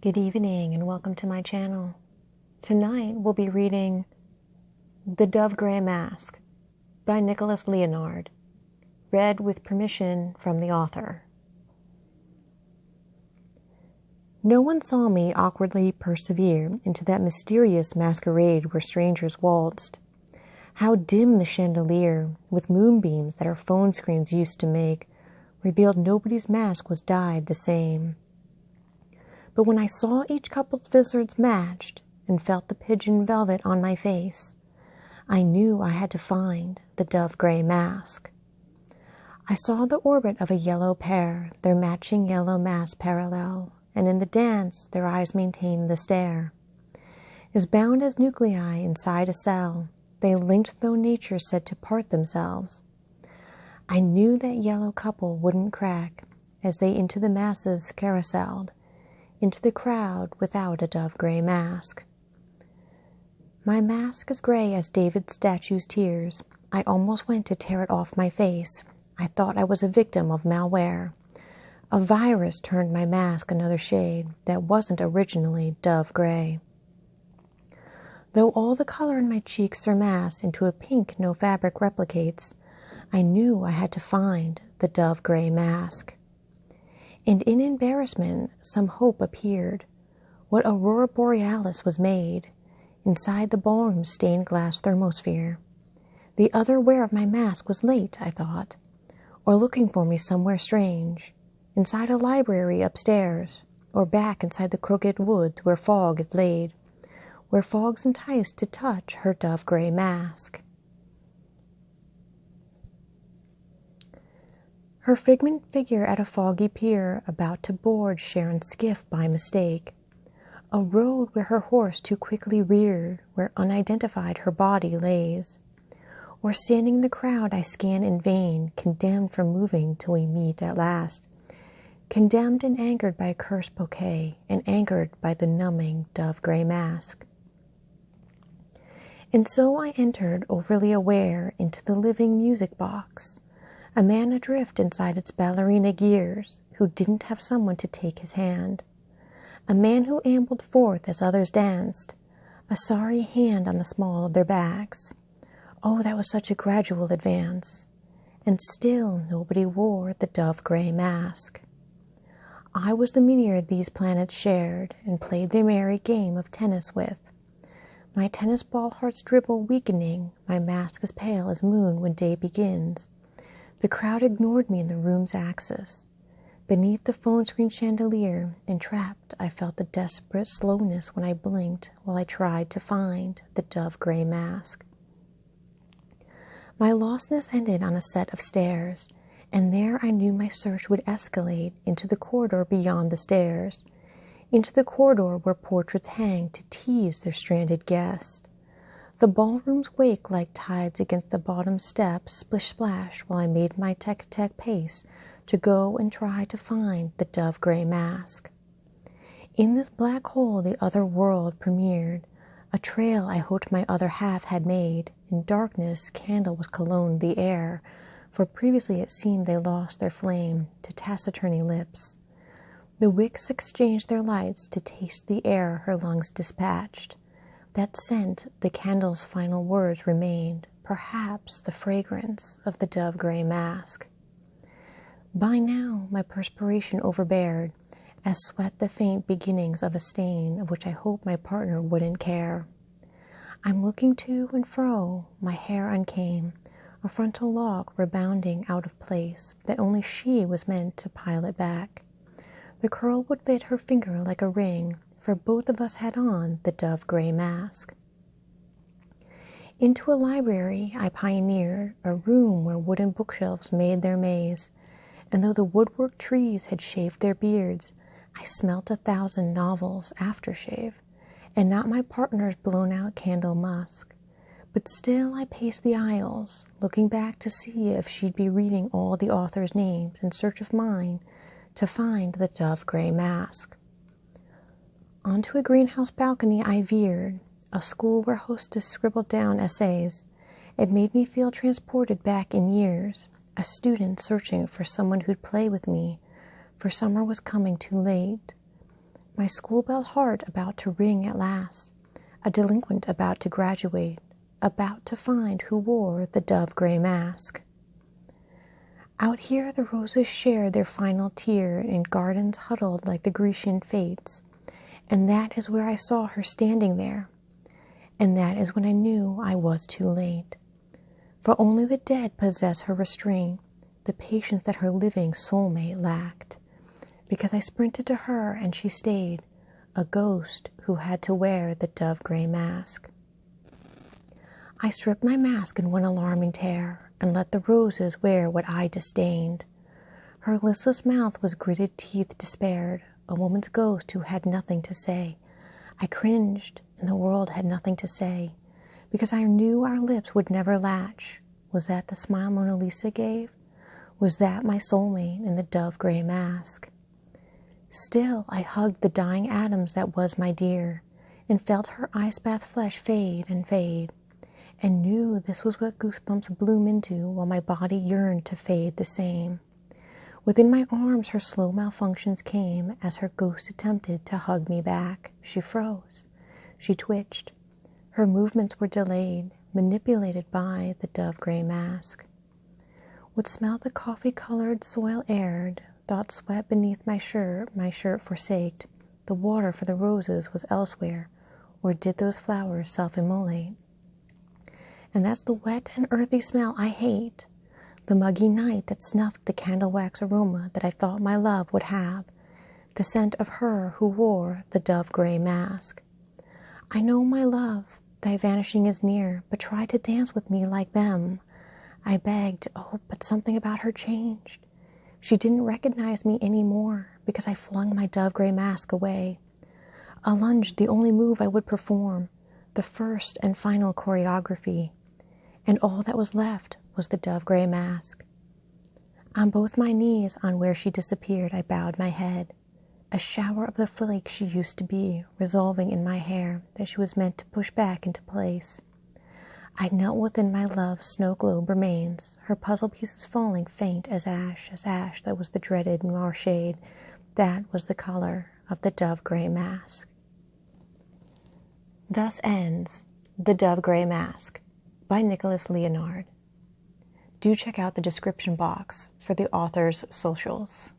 Good evening and welcome to my channel. Tonight we'll be reading The Dove Grey Mask by Nicholas Leonard, read with permission from the author. No one saw me awkwardly persevere into that mysterious masquerade where strangers waltzed. How dim the chandelier, with moonbeams that our phone screens used to make, revealed nobody's mask was dyed the same. But when I saw each couple's visards matched and felt the pigeon velvet on my face, I knew I had to find the dove grey mask. I saw the orbit of a yellow pair, their matching yellow mask parallel, and in the dance their eyes maintained the stare. As bound as nuclei inside a cell, they linked though nature said to part themselves. I knew that yellow couple wouldn't crack as they into the masses carouseled, into the crowd without a dove grey mask. My mask is grey as David's statue's tears. I almost went to tear it off my face. I thought I was a victim of malware. A virus turned my mask another shade that wasn't originally dove grey. Though all the color in my cheeks surmassed into a pink no fabric replicates, I knew I had to find the dove grey mask. And in embarrassment, some hope appeared. What aurora borealis was made inside the ballroom's stained glass thermosphere. The other wearer of my mask was late, I thought, or looking for me somewhere strange, inside a library upstairs, or back inside the crooked woods where fog is laid, where fog's enticed to touch her dove grey mask. Her figment figure at a foggy pier, about to board Sharon's skiff by mistake. A road where her horse too quickly reared, where unidentified her body lays. Or standing in the crowd I scan in vain, condemned from moving till we meet at last. Condemned and angered by a cursed bouquet, and angered by the numbing dove grey mask. And so I entered, overly aware, into the living music box. A man adrift inside its ballerina gears, who didn't have someone to take his hand. A man who ambled forth as others danced, a sorry hand on the small of their backs. Oh, that was such a gradual advance. And still nobody wore the dove grey mask. I was the meteor these planets shared, and played their merry game of tennis with. My tennis ball hearts dribble weakening, my mask as pale as moon when day begins. The crowd ignored me in the room's axis. Beneath the phone screen chandelier, entrapped, I felt the desperate slowness when I blinked while I tried to find the dove grey mask. My lostness ended on a set of stairs, and there I knew my search would escalate into the corridor beyond the stairs, into the corridor where portraits hang to tease their stranded guest. The ballrooms wake like tides against the bottom steps, splish-splash, while I made my tech-tech pace to go and try to find the dove grey mask. In this black hole the other world premiered, a trail I hoped my other half had made. In darkness, candle was cologned the air, for previously it seemed they lost their flame to taciturny lips. The wicks exchanged their lights to taste the air her lungs dispatched. That scent, the candle's final words remained, perhaps the fragrance of the dove grey mask. By now my perspiration overbeared, as sweat the faint beginnings of a stain of which I hoped my partner wouldn't care. I'm looking to and fro, my hair uncame, a frontal lock rebounding out of place that only she was meant to pile it back. The curl would fit her finger like a ring, for both of us had on the dove grey mask. Into a library I pioneered, a room where wooden bookshelves made their maze, and though the woodwork trees had shaved their beards, I smelt 1,000 novels aftershave, and not my partner's blown-out candle musk. But still I paced the aisles, looking back to see if she'd be reading all the authors' names in search of mine to find the dove grey mask. Onto a greenhouse balcony I veered, a school where hostess scribbled down essays. It made me feel transported back in years, a student searching for someone who'd play with me, for summer was coming too late. my school-bell heart about to ring at last, a delinquent about to graduate, about to find who wore the dove-gray mask. Out here the roses shared their final tear in gardens huddled like the Grecian fates, and that is where I saw her standing there, and that is when I knew I was too late. For only the dead possess her restraint, the patience that her living soulmate lacked, because I sprinted to her and she stayed, a ghost who had to wear the dove-gray mask. I stripped my mask in one alarming tear, and let the roses wear what I disdained. Her listless mouth was gritted teeth despaired, a woman's ghost who had nothing to say. I cringed, and the world had nothing to say, because I knew our lips would never latch. Was that the smile Mona Lisa gave? Was that my soulmate in the dove-gray mask? Still I hugged the dying atoms that was my dear, and felt her ice-bath flesh fade and fade, and knew this was what goosebumps bloom into while my body yearned to fade the same. Within my arms her slow malfunctions came as her ghost attempted to hug me back. She froze. She twitched. Her movements were delayed, manipulated by the dove-gray mask. What smelled the coffee-colored soil aired, thought sweat beneath my shirt forsaked. The water for the roses was elsewhere, or did those flowers self-immolate? And that's the wet and earthy smell I hate, the muggy night that snuffed the candle wax aroma that I thought my love would have, the scent of her who wore the dove-gray mask. I know, my love, thy vanishing is near, but try to dance with me like them. I begged, oh, but something about her changed. She didn't recognize me anymore because I flung my dove-gray mask away. A lunge, the only move I would perform, the first and final choreography, and all that was left was the dove-gray mask. On both my knees, on where she disappeared, I bowed my head, a shower of the flake she used to be, resolving in my hair that she was meant to push back into place. I knelt within my love's snow globe remains, her puzzle pieces falling faint as ash that was the dreaded noir shade, that was the color of the dove-gray mask. Thus ends The Dove-Gray Mask by Nicholas Leonard. Do check out the description box for the author's socials.